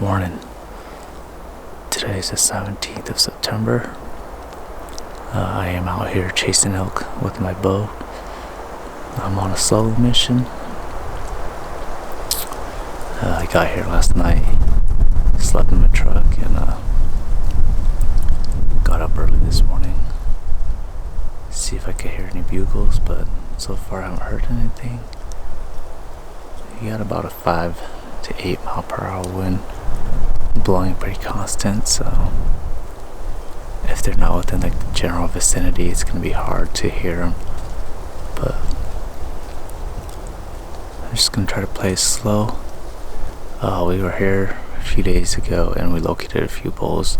morning. Today is the 17th of September. I am out here chasing elk with my bow. I'm on a solo mission. I got here last night, slept in my truck, and got up early this morning. See if I could hear any bugles, but so far I haven't heard anything. You got about a 5 to 8 mile per hour wind blowing pretty constant, so if they're not within like the general vicinity, it's going to be hard to hear them. But I'm just going to try to play it slow. We were here a few days ago and we located a few bulls,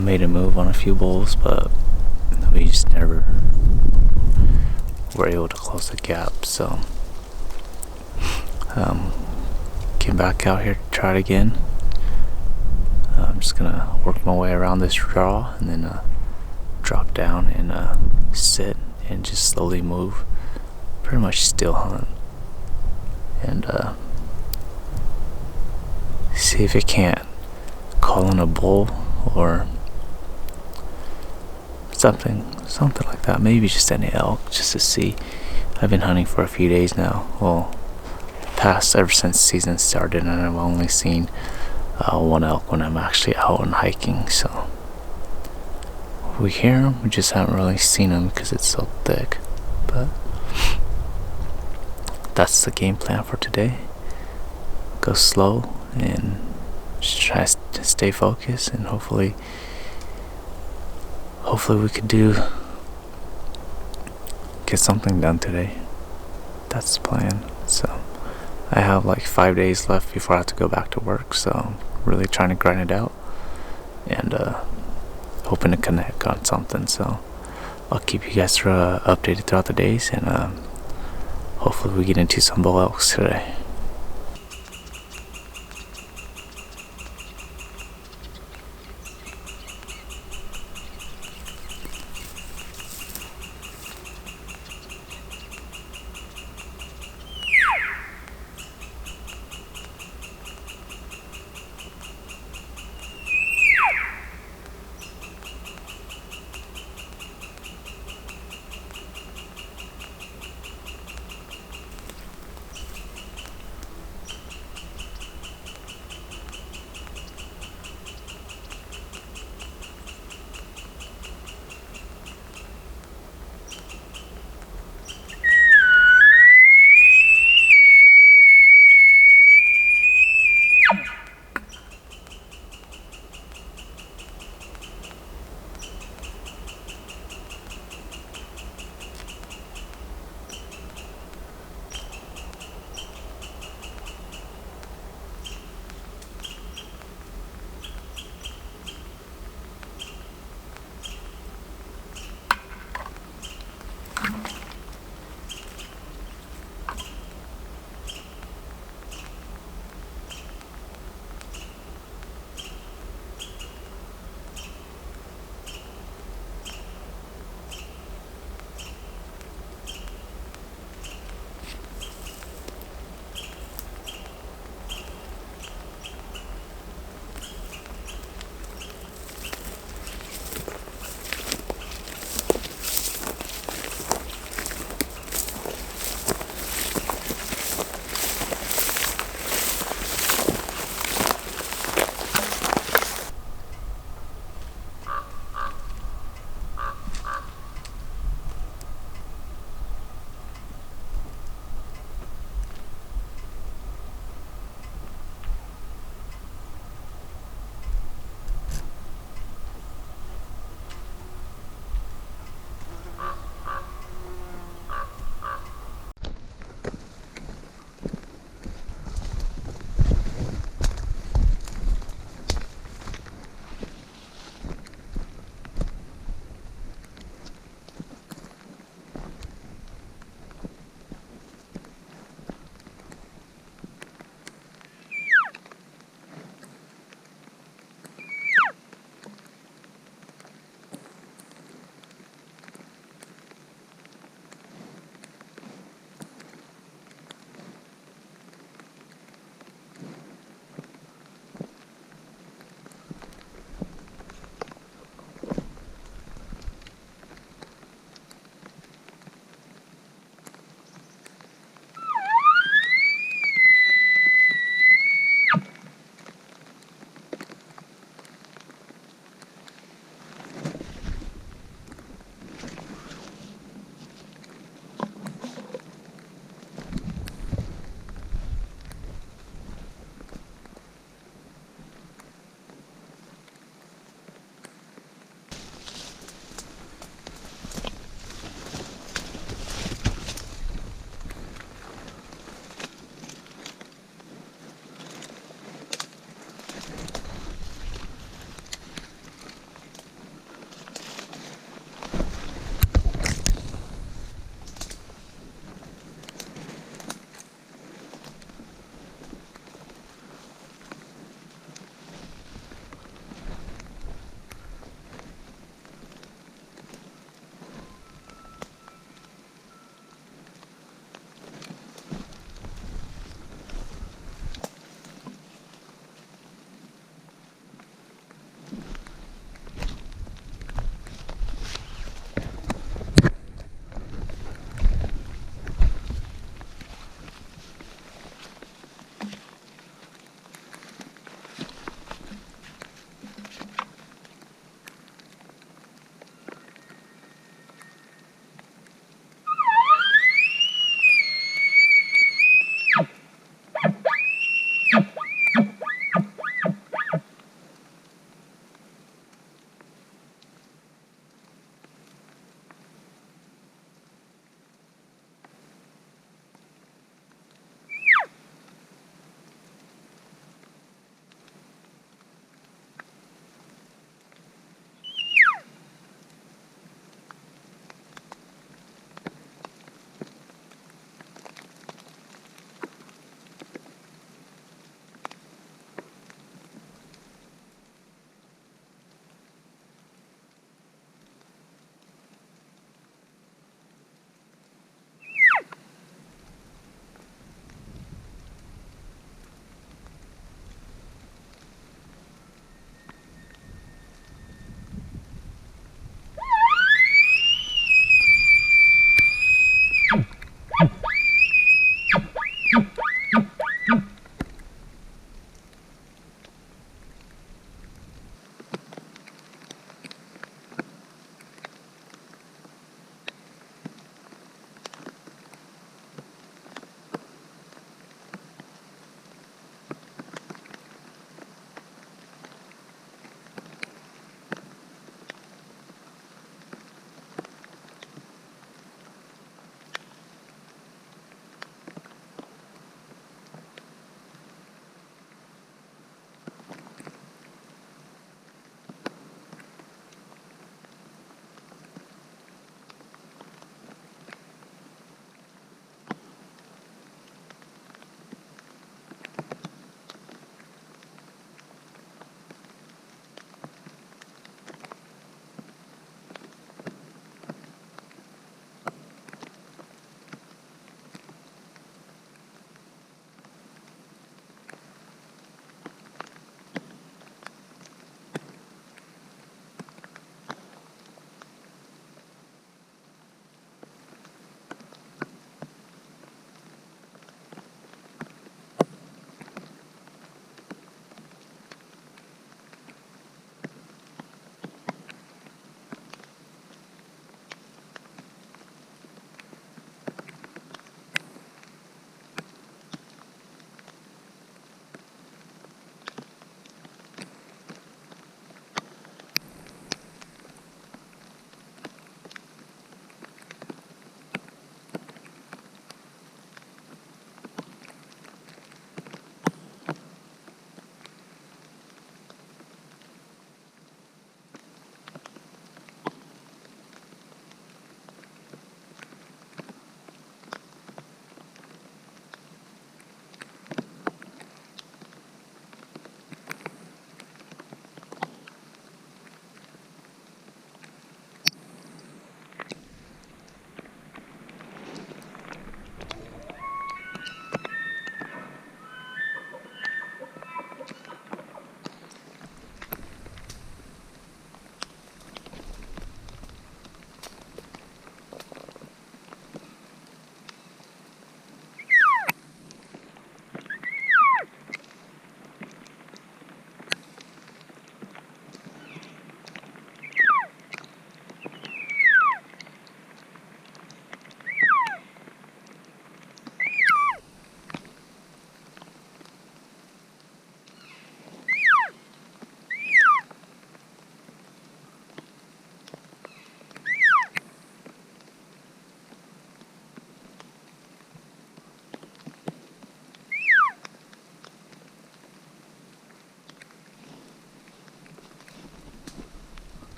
made a move on a few bulls, but we just never were able to close the gap. So came back out here to try it again. I'm just gonna work my way around this draw and then drop down and sit and just slowly move, pretty much still hunt, and see if it can't call in a bull or something like that. Maybe just any elk, just to see. I've been hunting for a few days now. Well, past ever since season started, and I've only seen one elk when I'm actually out and hiking. So we hear them, we just haven't really seen them because it's so thick. But that's the game plan for today. Go slow and just try to stay focused, and hopefully we could get something done today. That's the plan. So I have like 5 days left before I have to go back to work, so I'm really trying to grind it out and hoping to connect on something. So I'll keep you guys updated throughout the days, and hopefully we get into some bull elks today.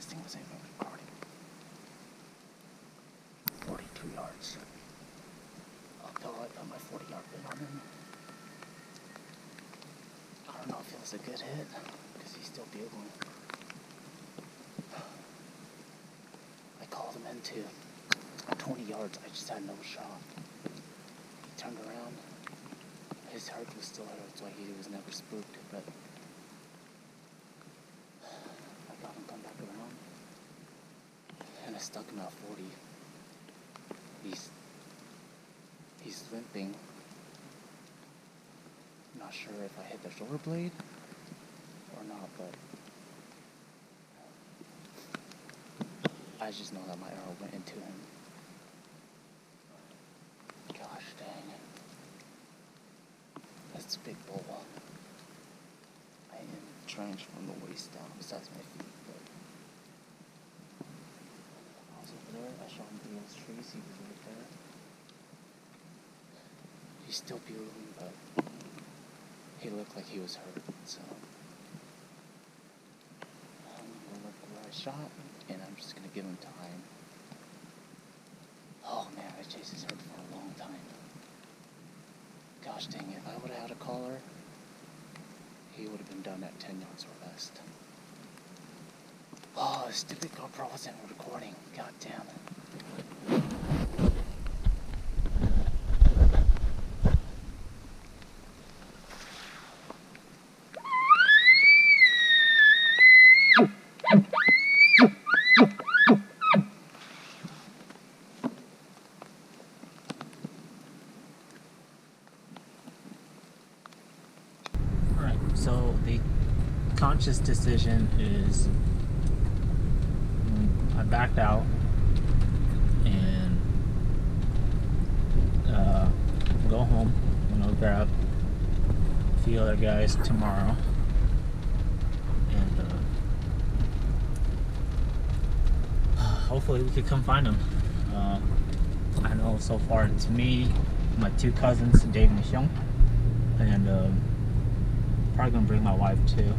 this thing wasn't even recording. 42 yards. Uphill, I put my 40-yard pin on him. I don't know if it was a good hit, because he's still bugling. I called him in too. At 20 yards, I just had no shot. He turned around. His heart was still hurt, that's why he was never spooked, but I got him come back around. And I stuck him at 40. He's limping. I'm not sure if I hit the shoulder blade or not, but I just know that my arrow went into him. Gosh dang. That's a big bull. I am entrenched from the waist down besides my feet, but I was over there. I shot him through those trees. He was right there. He's still bugling, but he looked like he was hurt, so I'm gonna look where I shot, and I'm just gonna give him time. Oh man, I chased his hurt for a long time. Gosh dang it, if I would have had a collar, he would have been done at 10 yards or less. Oh, this stupid GoPro wasn't recording. God damn it. So the conscious decision is I backed out and go home. I'm gonna grab a few other guys tomorrow and hopefully we could come find them. I know so far it's me, my two cousins, Dave and Xiong, and probably gonna bring my wife too.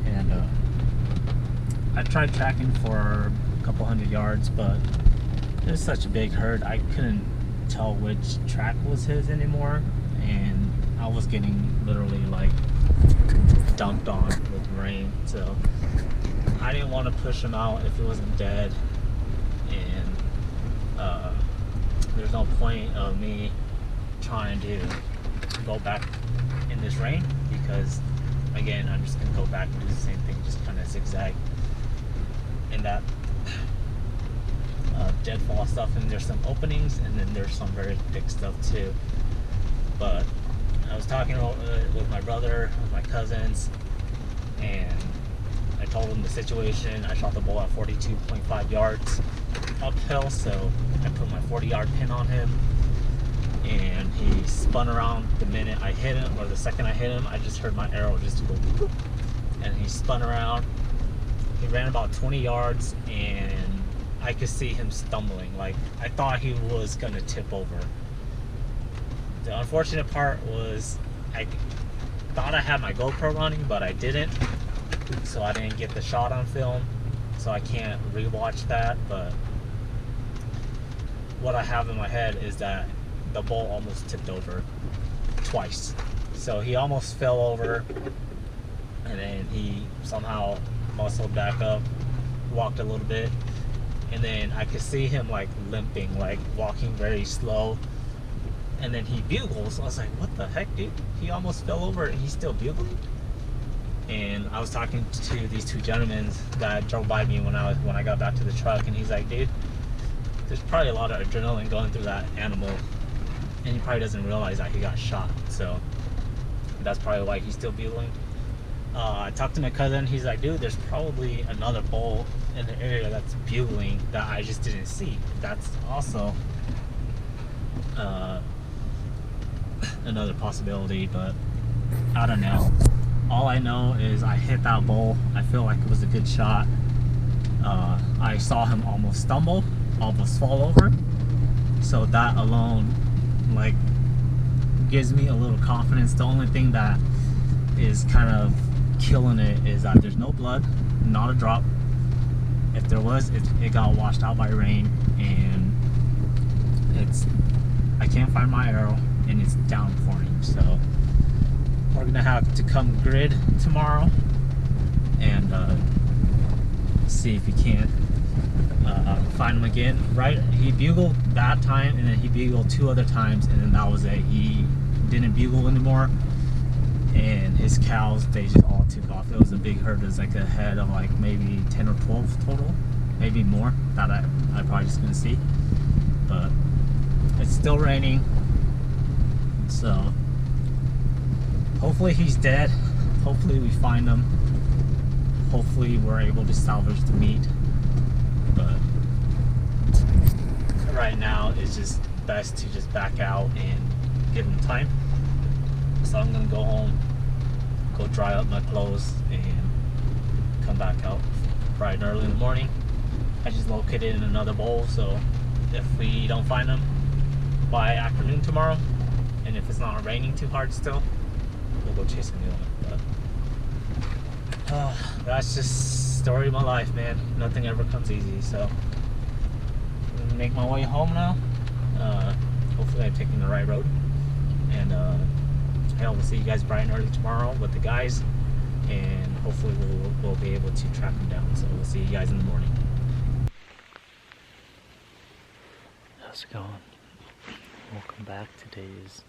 And I tried tracking for a couple 100 yards, but it was such a big herd I couldn't tell which track was his anymore, and I was getting literally like dunked on with rain, so I didn't want to push him out if he wasn't dead, and there's no point of me trying to go back in this rain, because again I'm just gonna go back and do the same thing, just kind of zigzag in that deadfall stuff, and there's some openings and then there's some very thick stuff too. But I was talking with my brother, with my cousins, and I told them the situation. I shot the bull at 42.5 yards uphill, so I put my 40-yard pin on him, and he spun around the minute I hit him, or the second I hit him. I just heard my arrow just go whoop, and he spun around. He ran about 20 yards, and I could see him stumbling. Like, I thought he was gonna tip over. The unfortunate part was I thought I had my GoPro running, but I didn't, so I didn't get the shot on film, so I can't rewatch that. But what I have in my head is that the bull almost tipped over twice. So he almost fell over, and then he somehow muscled back up, walked a little bit, and then I could see him like limping, like walking very slow, and then he bugles. I was like, what the heck, dude? He almost fell over and he's still bugling? And I was talking to these two gentlemen that drove by me when I got back to the truck, and he's like, dude, there's probably a lot of adrenaline going through that animal, and he probably doesn't realize that he got shot, so that's probably why he's still bugling. I talked to my cousin. He's like, dude, there's probably another bull in the area that's bugling that I just didn't see. That's also another possibility, but I don't know. All I know is I hit that bull. I feel like it was a good shot. I saw him almost stumble, almost fall over, so that alone like gives me a little confidence. The only thing that is kind of killing it is that there's no blood, not a drop, If there was, it got washed out by rain, and I can't find my arrow, and it's downpouring. So we're gonna have to come grid tomorrow and see if we can't find him again. Right, he bugled that time, and then he bugled 2 other times, and then that was it. He didn't bugle anymore, and his cows, they just all took off. It was a big herd. It was like a head of like maybe 10 or 12 total, maybe more, that I probably just gonna see. But it's still raining, so hopefully he's dead. Hopefully we find him. Hopefully we're able to salvage the meat. But right now it's just best to just back out and give him time. So I'm gonna go home, go dry up my clothes, and come back out bright and early in the morning. I just located in another bowl, so if we don't find him by afternoon tomorrow, and if it's not raining too hard still, we'll go chase a new one. But that's just story of my life, man. Nothing ever comes easy. So I'm gonna make my way home now. Hopefully I'm taking the right road, and hell, we'll see you guys bright and early tomorrow with the guys, and hopefully we'll be able to track them down. So we'll see you guys in the morning. How's it going? Welcome back. Today is,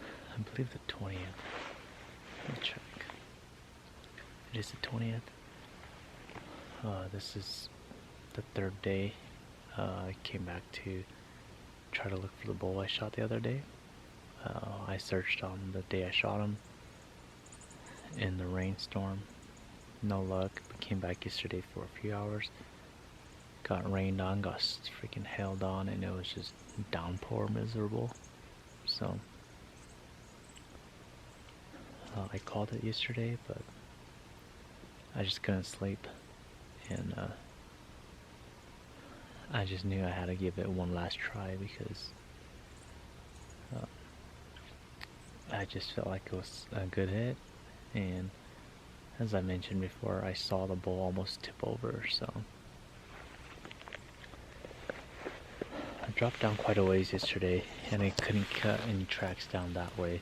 I believe, the 20th. Let me check. It is the 20th. This is the 3rd day. I came back to try to look for the bull I shot the other day. I searched on the day I shot him in the rainstorm. No luck, but came back yesterday for a few hours. Got rained on, got freaking hailed on, and it was just downpour miserable. So I called it yesterday, but I just couldn't sleep, and I just knew I had to give it one last try, because I just felt like it was a good hit. And as I mentioned before, I saw the bull almost tip over, so I dropped down quite a ways yesterday, and I couldn't cut any tracks down that way.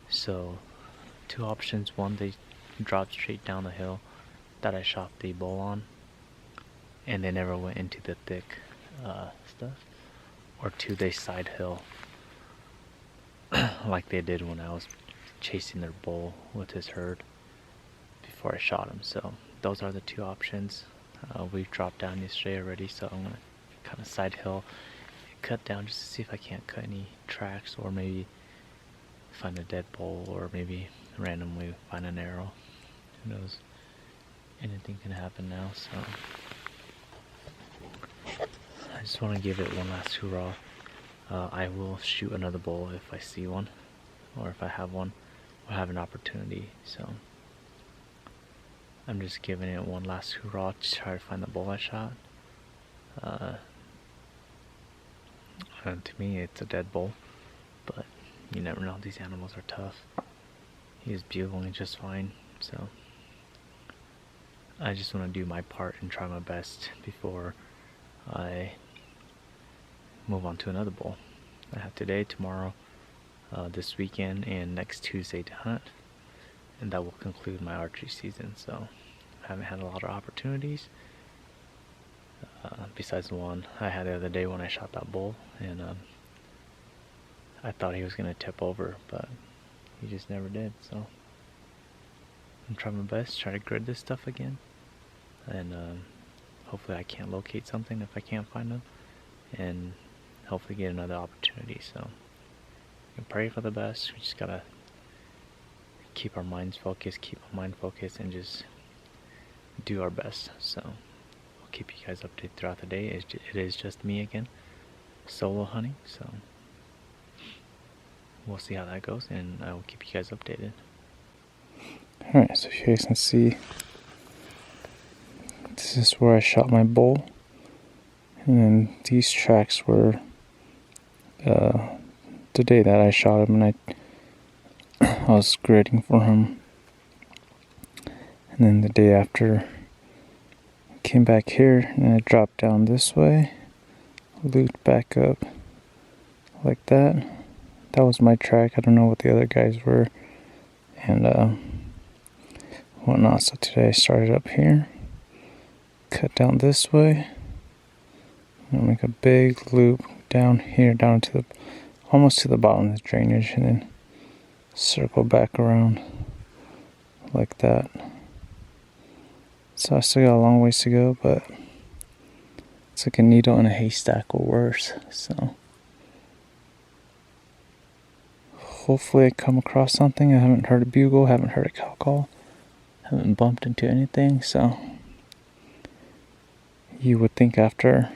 So 2 options: one, they dropped straight down the hill that I shot the bull on, and they never went into the thick stuff, or 2, they side hill like they did when I was chasing their bull with his herd before I shot him. So those are the 2 options. We've dropped down yesterday already, so I'm gonna kind of side hill, cut down just to see if I can't cut any tracks, or maybe find a dead bull, or maybe randomly find an arrow. Who knows? Anything can happen now, so I just want to give it one last hurrah. I will shoot another bull if I see one, or if I have one, or have an opportunity. So I'm just giving it one last hurrah to try to find the bull I shot. And to me, it's a dead bull, but you never know. These animals are tough. He is bugling just fine, so I just want to do my part and try my best before I move on to another bull. I have today, tomorrow, this weekend, and next Tuesday to hunt, and that will conclude my archery season. So I haven't had a lot of opportunities, besides the one I had the other day when I shot that bull, and I thought he was going to tip over, but he just never did. So I'm trying my best, try to grid this stuff again, and hopefully I can locate something if I can't find them, and hopefully get another opportunity. So you can pray for the best. We just gotta keep our minds focused, keep our mind focused, and just do our best. So I'll keep you guys updated throughout the day. It is just me again, solo hunting, so we'll see how that goes, and I will keep you guys updated. Alright, so you guys can see, this is where I shot my bull, and then these tracks were the day that I shot him, and I was grading for him, and then the day after came back here and I dropped down this way, looped back up like that. That was my track. I don't know what the other guys were and whatnot. So today I started up here, cut down this way, and make a big loop down here, down to the almost to the bottom of the drainage, and then circle back around like that. So I still got a long ways to go, but it's like a needle in a haystack or worse. So hopefully I come across something. I haven't heard a bugle, haven't heard a cow call, haven't bumped into anything. So you would think after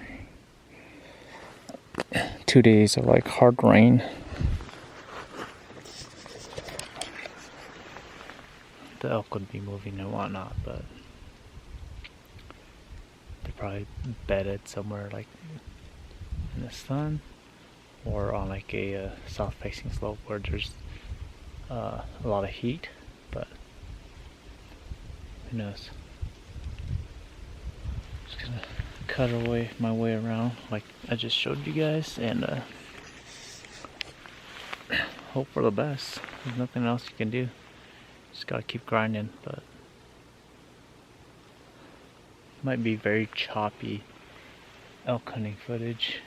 2 days of like hard rain, the elk would be moving and whatnot, but they're probably bedded somewhere like in the sun or on like a south facing slope where there's a lot of heat, but who knows. Just gonna cut away my way around like I just showed you guys and hope for the best. There's nothing else you can do. Just gotta keep grinding, but might be very choppy elk hunting footage.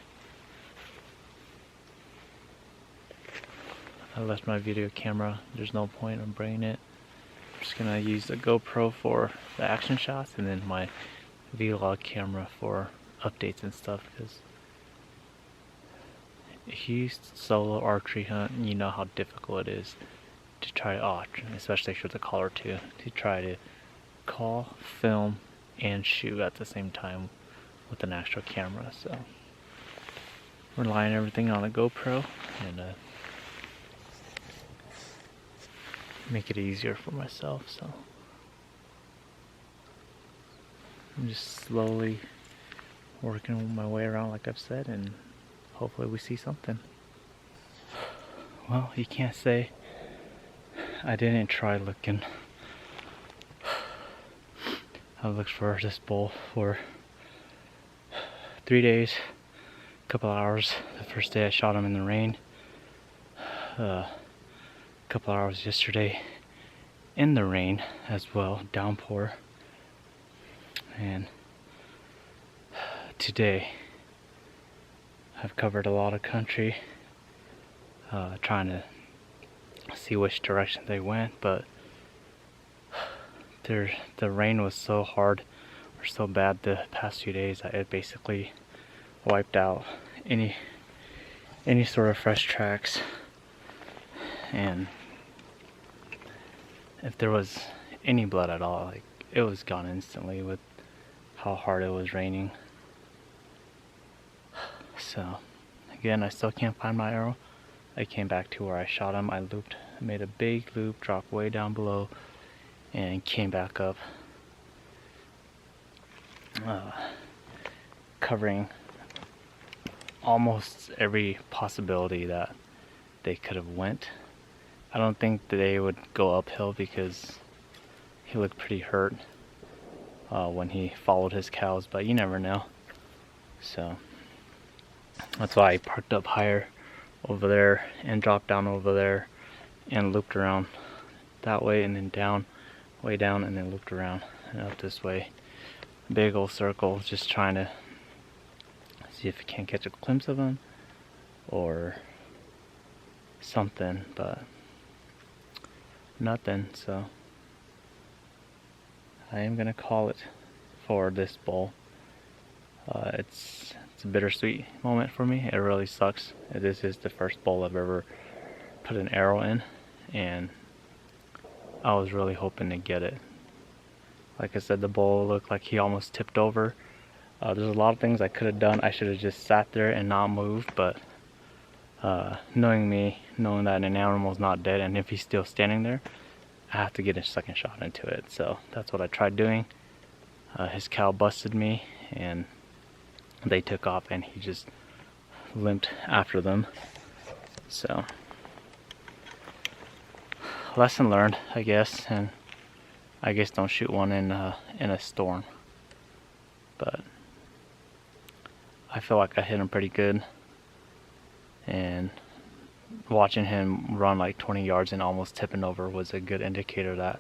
I left my video camera. There's no point in bringing it. I'm just gonna use the GoPro for the action shots and then my vlog camera for updates and stuff, because if you solo archery hunt, you know how difficult it is to try to, especially with the collar too, to try to call, film, and shoot at the same time with an actual camera. So relying everything on a GoPro and make it easier for myself. So I'm just slowly working my way around like I've said, and hopefully we see something. Well, you can't say I didn't try looking. I looked for this bull for 3 days, a couple hours. The first day I shot him in the rain, a couple hours yesterday in the rain as well, downpour, and today I've covered a lot of country trying to see which direction they went, but the rain was so hard or so bad the past few days that it basically wiped out any sort of fresh tracks, and if there was any blood at all, like it was gone instantly with how hard it was raining. So again, I still can't find my arrow. I came back to where I shot him. I looped, made a big loop, dropped way down below, and came back up, covering almost every possibility that they could have went. I don't think that they would go uphill because he looked pretty hurt when he followed his cows, but you never know. So that's why I parked up higher over there and dropped down over there and looped around that way and then down, way down, and then looped around and up this way. Big old circle, just trying to see if I can catch a glimpse of him or something, but nothing. So I am gonna call it for this bull. It's a bittersweet moment for me. It really sucks. This is the first bull I've ever put an arrow in, and I was really hoping to get it. Like I said, the bull looked like he almost tipped over. There's a lot of things I could have done. I should have just sat there and not moved, but knowing me, knowing that an animal's not dead, and if he's still standing there, I have to get a second shot into it. So that's what I tried doing. His cow busted me, and they took off, and he just limped after them. So lesson learned, I guess, and I guess don't shoot one in a storm. but I feel like I hit him pretty good. And watching him run like 20 yards and almost tipping over was a good indicator that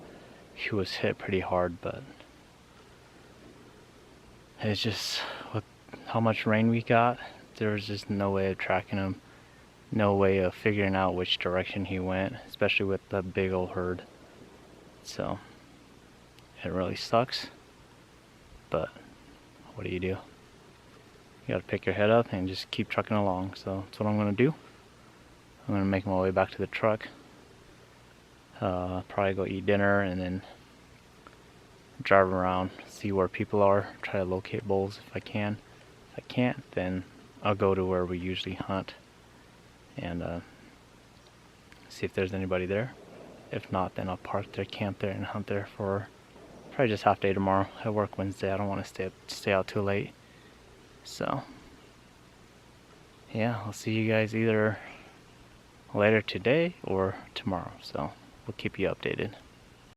he was hit pretty hard. But it's just with how much rain we got, there was just no way of tracking him, no way of figuring out which direction he went, especially with the big old herd. So it really sucks, but what do? You gotta pick your head up and just keep trucking along. So that's what I'm gonna do. I'm gonna make my way back to the truck, probably go eat dinner and then drive around, see where people are, try to locate bulls if I can. If I can't, then I'll go to where we usually hunt and see if there's anybody there. If not, then I'll park there, camp there, and hunt there for probably just half day tomorrow. I work Wednesday. I don't want to stay out too late. So yeah, I'll see you guys either later today or tomorrow. So we'll keep you updated.